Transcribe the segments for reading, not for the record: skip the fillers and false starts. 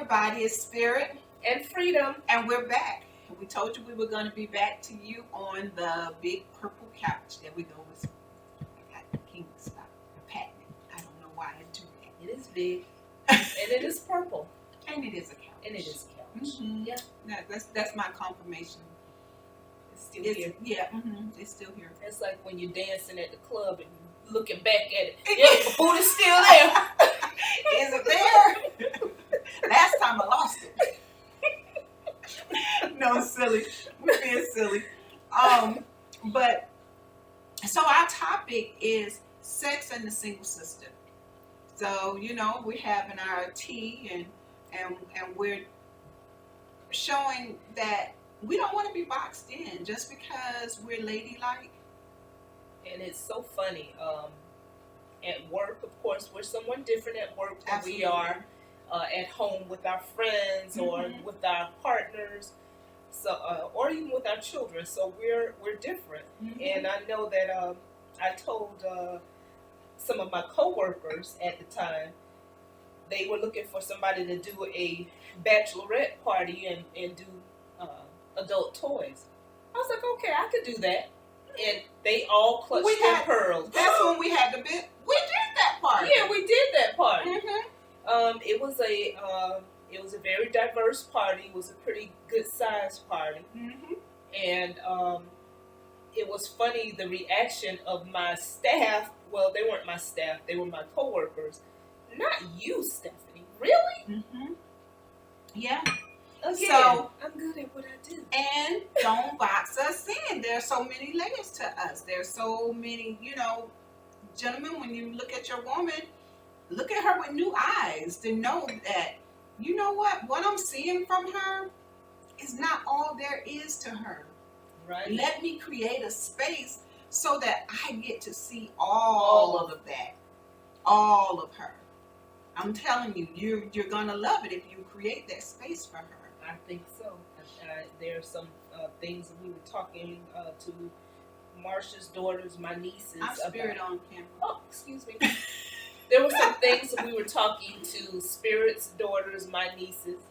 body is spirit. And freedom. And we're back. We told you we were going to be back to you on the big purple couch. There we go. I can't stop patting it. I don't know why I do that. It is big. And it is purple. And it is a couch. And it is a couch. Mm-hmm. Yeah. That's my confirmation. It's still here. Yeah, it's still here. It's like when you're dancing at the club and looking back at it. Yeah, the booty's still there. Is it there? Last time I lost it. No, silly. We're being silly. But so our topic is sex and the single sister. So, we're having our tea and we're showing that we don't want to be boxed in just because we're ladylike. And it's so funny. At work, of course, we're someone different at work than Absolutely. we are at home with our friends or with our partners, so or even with our children. So we're different. And I know that I told some of my coworkers at the time, they were looking for somebody to do a bachelorette party and do adult toys. I was like, okay, I could do that. And they all clutched their pearls. That's when we had the bit. We did that party. Yeah, we did that party. Mm-hmm. It was a very diverse party. It was a pretty good sized party. Mm-hmm. And it was funny, the reaction of my staff. Well, they weren't my staff; they were my coworkers. Not you, Stephanie. Really? Mm-hmm. Yeah. Again, so I'm good at what I do. And don't box us in. There's so many layers to us. There's so many, gentlemen, when you look at your woman, look at her with new eyes to know that, you know what I'm seeing from her is not all there is to her. Right. Let me create a space so that I get to see all of that, all of her. I'm telling you, you're gonna love it if you create that space for her. I think so. There are some things that we were talking to Marsha's daughters, my nieces. I'm spirit about. on camera. Oh, excuse me. There were some things that we were talking to Spirit's daughters, my nieces.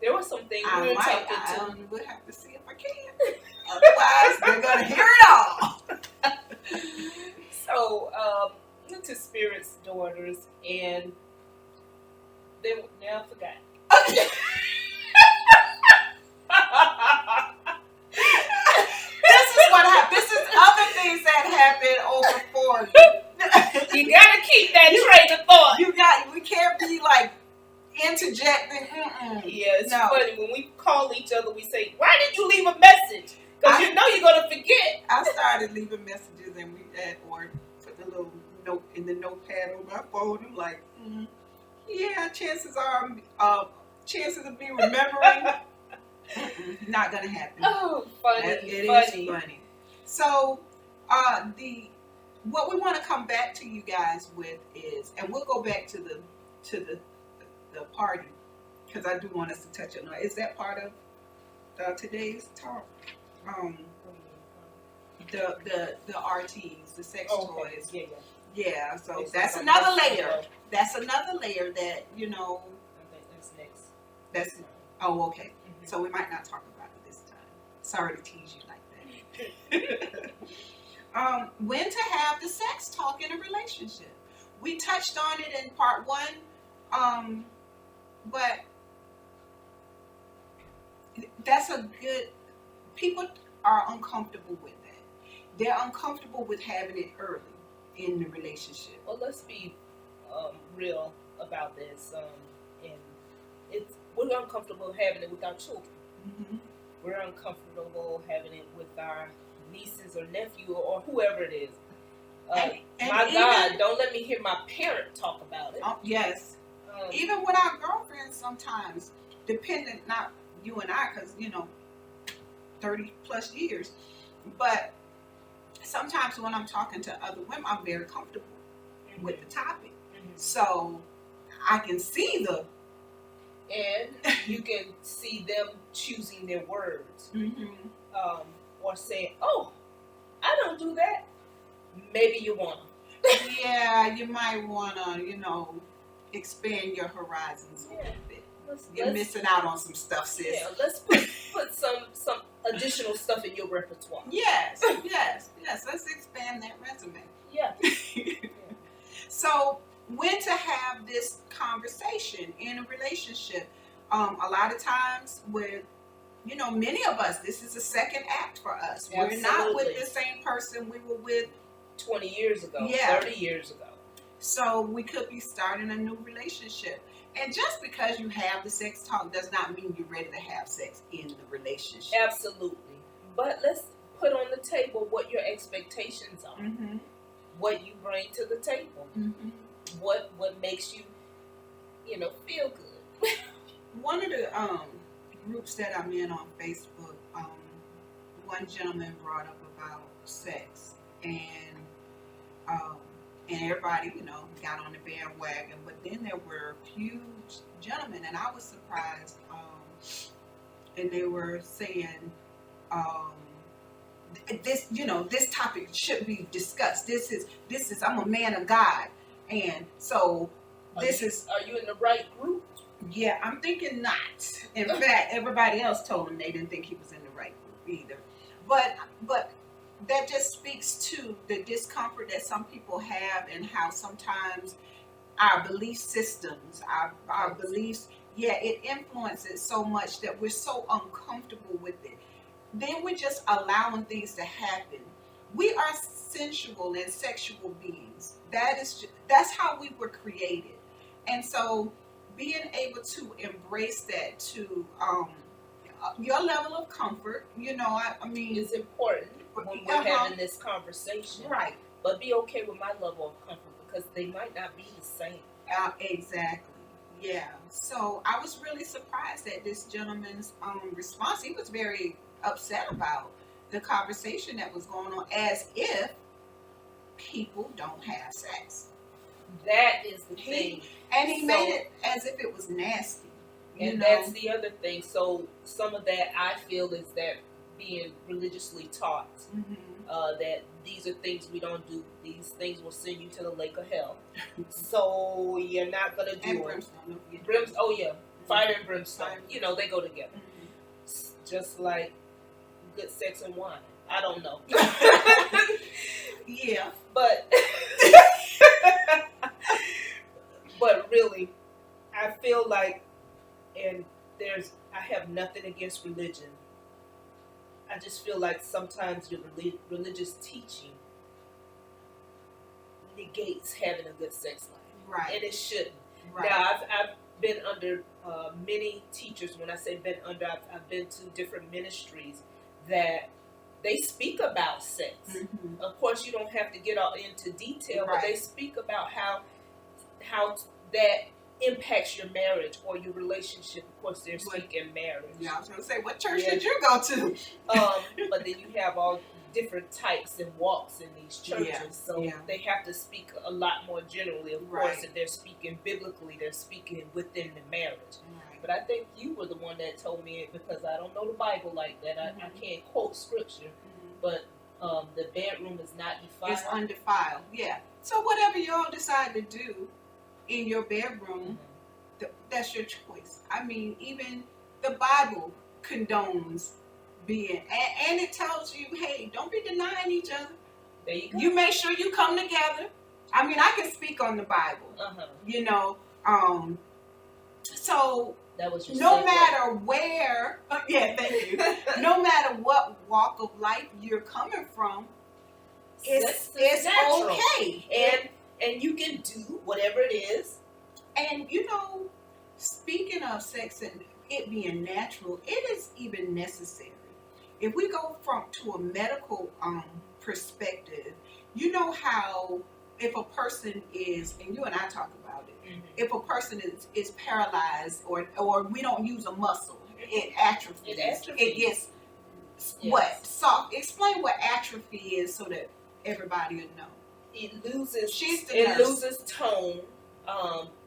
There were some things we were talking to. I would have to see if I can. Otherwise, they're gonna hear it all. So, to Spirit's daughters, and they now I forgot. This is what happened. This is other things that happen over 40. You gotta keep that train of thought. We can't be like interjecting. Yeah, it's funny when we call each other. We say, "Why did you leave a message?" Because you know you're gonna forget. I started leaving messages, and or put the little note in the notepad on my phone. I'm like, yeah, chances of me remembering, not gonna happen. Oh, funny! It is funny. So, what we want to come back to you guys with is, and we'll go back to the party because I do want us to touch on it. Is that part of today's talk? The RTs, the sex toys. Yeah. So that's another layer. That's another layer that I think that's next. That's okay. Mm-hmm. So we might not talk about it this time. Sorry to tease you like that. When to have the sex talk in a relationship. We touched on it in part 1, but that's a good. People are uncomfortable with that. They're uncomfortable with having it early in the relationship. Well, let's be real about this. And we're uncomfortable having it with our children. Mm-hmm. We're uncomfortable having it with our nieces or nephew or whoever it is. God, don't let me hear my parent talk about it. Yes. Even with our girlfriends sometimes, dependent, not you and I, because, 30 plus years. But sometimes when I'm talking to other women, I'm very comfortable with the topic. Mm-hmm. So I can see and you can see them choosing their words. Or saying, oh, I don't do that. Maybe you want to. Yeah, you might want to, expand your horizons a little bit. You're Let's missing out on some stuff, sis. yeah. Let's put some additional stuff in your repertoire. Yes. Let's expand that resume. Yeah. So when to have this conversation in a relationship? A lot of times with, many of us, this is a second act for us. Absolutely. We're not with the same person we were with 20 years ago, Yeah. 30 years ago. So we could be starting a new relationship. And just because you have the sex talk does not mean you're ready to have sex in the relationship. Absolutely. But let's put on the table what your expectations are. Mm-hmm. What you bring to the table. Mm-hmm. What makes you, feel good. One of the groups that I'm in on Facebook, one gentleman brought up about sex, and everybody, got on the bandwagon. But then there were huge gentlemen, and I was surprised. And they were saying, this topic should be discussed. This is. I'm a man of God, and so Are you in the right group? Yeah, I'm thinking not. In fact, everybody else told him they didn't think he was in the right group either. But that just speaks to the discomfort that some people have, and how sometimes our belief systems, our beliefs, it influences so much that we're so uncomfortable with it. Then we're just allowing things to happen. We are sensual and sexual beings. That's how we were created. And so being able to embrace that to your level of comfort, I mean, It's important when we're having this conversation. Right. But be okay with my level of comfort, because they might not be the same. Exactly. Yeah. So I was really surprised at this gentleman's response. He was very upset about the conversation that was going on, as if people don't have sex. That is the thing. And he made it as if it was nasty. And that's the other thing. So some of that, I feel, is that being religiously taught, that these are things we don't do. These things will send you to the lake of hell. So you're not going to do and it. brimstone. Oh yeah, fire and brimstone. They go together. Just like good sex and wine. I don't know. Yeah. But but really, I feel like, and I have nothing against religion. I just feel like sometimes your religious teaching negates having a good sex life. Right. And it shouldn't. Right. Now, I've been under many teachers. When I say been under, I've been to different ministries that they speak about sex. Of course, you don't have to get all into detail, but they speak about how that impacts your marriage or your relationship. Of course, they're speaking marriage. Yeah, I was going to say, what church did you go to? But then you have all different types and walks in these churches, so they have to speak a lot more generally. Of course, if they're speaking biblically, they're speaking within the marriage. But I think you were the one that told me it, because I don't know the Bible like that. I can't quote scripture, but the bedroom is not defiled. It's undefiled, yeah. So whatever you all decide to do in your bedroom, that's your choice. I mean, even the Bible condones being, and it tells you, hey, don't be denying each other. There you go. You make sure you come together. I mean, I can speak on the Bible, so that was your no segue. matter where, thank you. No matter what walk of life you're coming from, it's natural. Okay. And you can do whatever it is. And speaking of sex and it being natural, it is even necessary. If we go to a medical perspective, you know how if a person is, and you and I talk about it, if a person is paralyzed or we don't use a muscle, it atrophies. It gets what? Soft. Explain what atrophy is so that everybody would know. It loses. She's the it nurse. loses tone.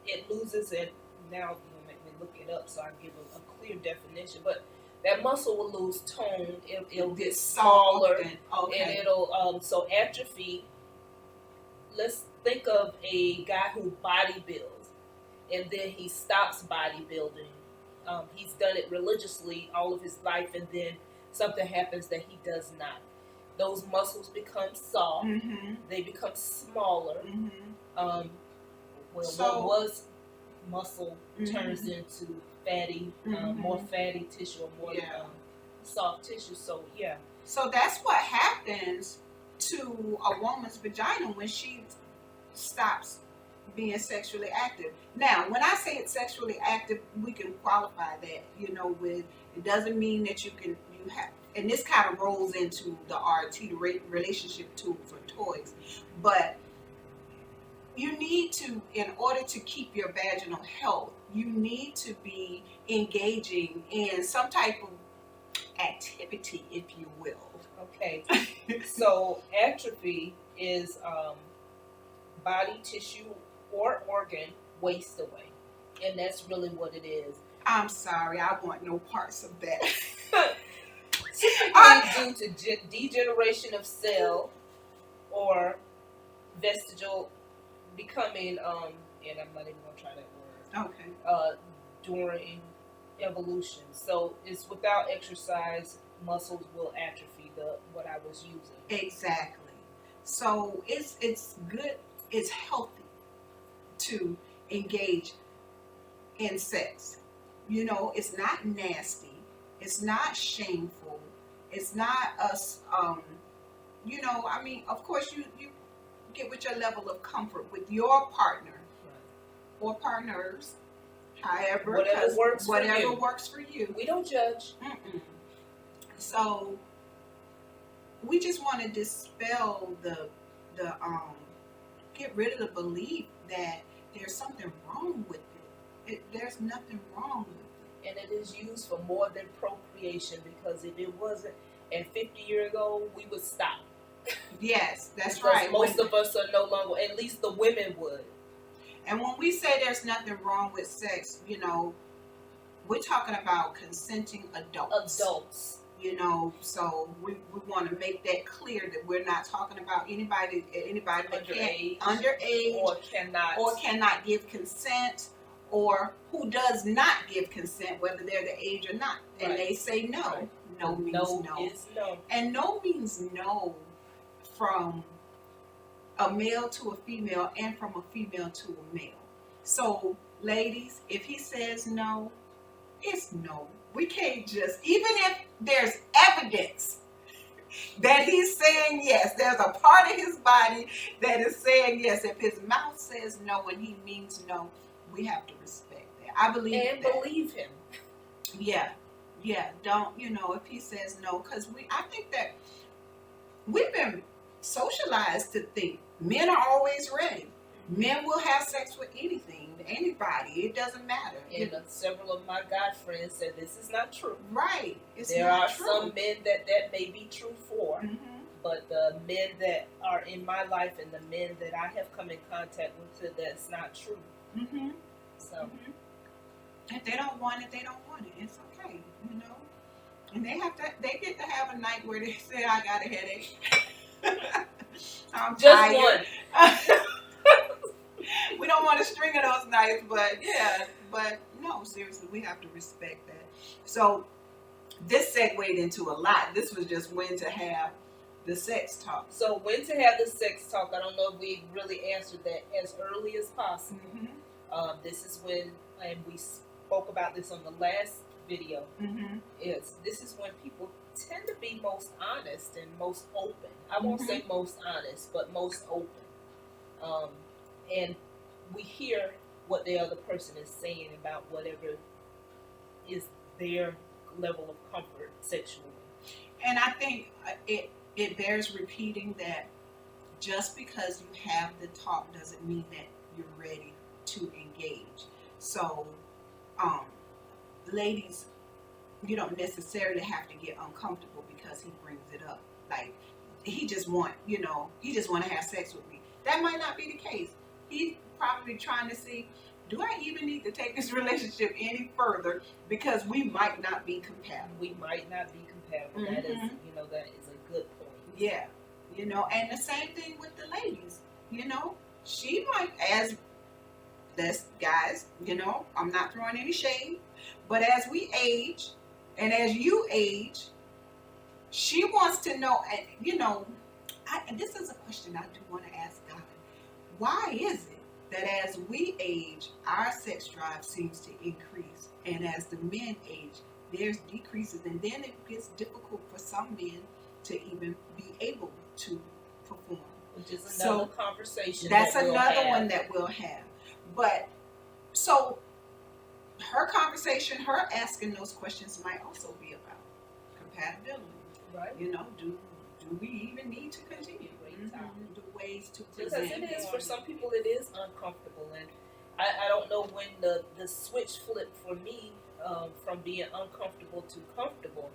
It loses it. Now you make me look it up so I give a clear definition. But that muscle will lose tone. It'll get smaller, and it'll so atrophy. Let's think of a guy who body builds, and then he stops bodybuilding. He's done it religiously all of his life, and then something happens that he does not. Those muscles become soft. Mm-hmm. They become smaller. Mm-hmm. Well, So, what was muscle turns into fatty, more fatty tissue, or more soft tissue. So yeah. So that's what happens to a woman's vagina when she stops being sexually active. Now, when I say it's sexually active, we can qualify that, with, it doesn't mean that you have, and this kind of rolls into the RT, the relationship tool for toys, but you need to, in order to keep your vaginal health, you need to be engaging in some type of activity, if you will. Okay. So atrophy is body tissue or organ waste away, and that's really what it is. I'm sorry, I want no parts of that. Typically due to degeneration of cell or vestigial becoming, and I'm not even gonna try that word. Okay. During evolution, so it's without exercise, muscles will atrophy. What I was using. Exactly. So it's good. It's healthy to engage in sex. It's not nasty. It's not shameful. It's not us. I mean, of course, you get with your level of comfort with your partner or partners, however, whatever works for you. We don't judge. So we just want to dispel the get rid of the belief that there's something wrong with it. There's nothing wrong with it. And it is used for more than procreation, because if it wasn't, and 50 years ago, we would stop. Yes, that's because right. Most of us are no longer, at least the women would. And when we say there's nothing wrong with sex, we're talking about consenting adults. So we want to make that clear that we're not talking about anybody underage or cannot give consent, or who does not give consent, whether they're the age or not. And they say no. Right. No means no. Is no. And no means no from a male to a female and from a female to a male. So, ladies, if he says no, it's no. We can't just, even if there's evidence that he's saying yes, there's a part of his body that is saying yes. If his mouth says no and he means no, we have to respect that. I believe and that. believe him. Yeah. Don't, if he says no, because I think that we've been socialized to think men are always ready. Men will have sex with anything, anybody. It doesn't matter. And several of my guy friends said this is not true. Right. There are some men that may be true for, but the men that are in my life and the men that I have come in contact with said that's not true. So, if they don't want it, they don't want it. It's okay, And they get to have a night where they say, "I got a headache." I'm just tired. one. We don't want a string of those nights, but no, seriously, we have to respect that. So this segued into a lot. This was just when to have the sex talk. So when to have the sex talk, I don't know if we really answered that as early as possible. This is when, and we spoke about this on the last video, this is when people tend to be most honest and most open. I won't say most honest, but most open. And we hear what the other person is saying about whatever is their level of comfort sexually. And I think it bears repeating that just because you have the talk doesn't mean that you're ready to engage. So, ladies, you don't necessarily have to get uncomfortable because he brings it up. Like, he just want to have sex with me. That might not be the case. He's probably trying to see, do I even need to take this relationship any further, because we might not be compatible. That is, that is a good point. Yeah. And the same thing with the ladies. She might, That's guys, I'm not throwing any shade, but as we age and as you age, she wants to know, and and this is a question I do want to ask God. Why is it that as we age, our sex drive seems to increase, and as the men age, there's decreases, and then it gets difficult for some men to even be able to perform. Which is another conversation. That's that we'll another have. one that we'll have. But so her conversation, her asking those questions might also be about compatibility. Right. Do we even need to continue? The ways to present. Because it is, for some people, it is uncomfortable. And I don't know when the switch flipped for me from being uncomfortable to comfortable,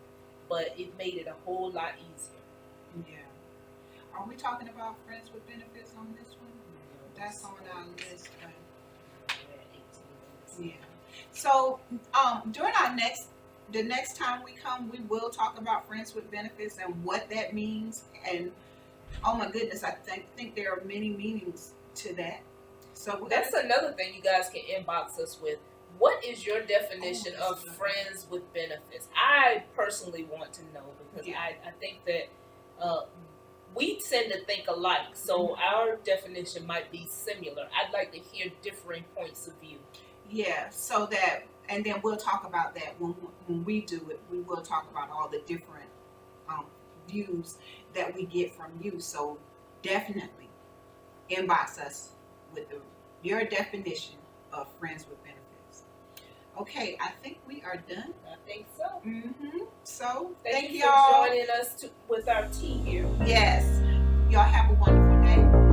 but it made it a whole lot easier. Yeah. Are we talking about friends with benefits on this one? That's on our list. Yeah. So during the next time we come, we will talk about friends with benefits and what that means. And oh my goodness, I think there are many meanings to that. So that's another thing you guys can inbox us with. What is your definition of friends with benefits? I personally want to know, because I think that we tend to think alike, so our definition might be similar. I'd like to hear differing points of view. Yeah, so that, and then we'll talk about that when we do it. We will talk about all the different views that we get from you. So definitely inbox us with your definition of friends with benefits. Okay, I think we are done. I think so. So thank you y'all for joining us with our tea here. Yes, y'all have a wonderful day.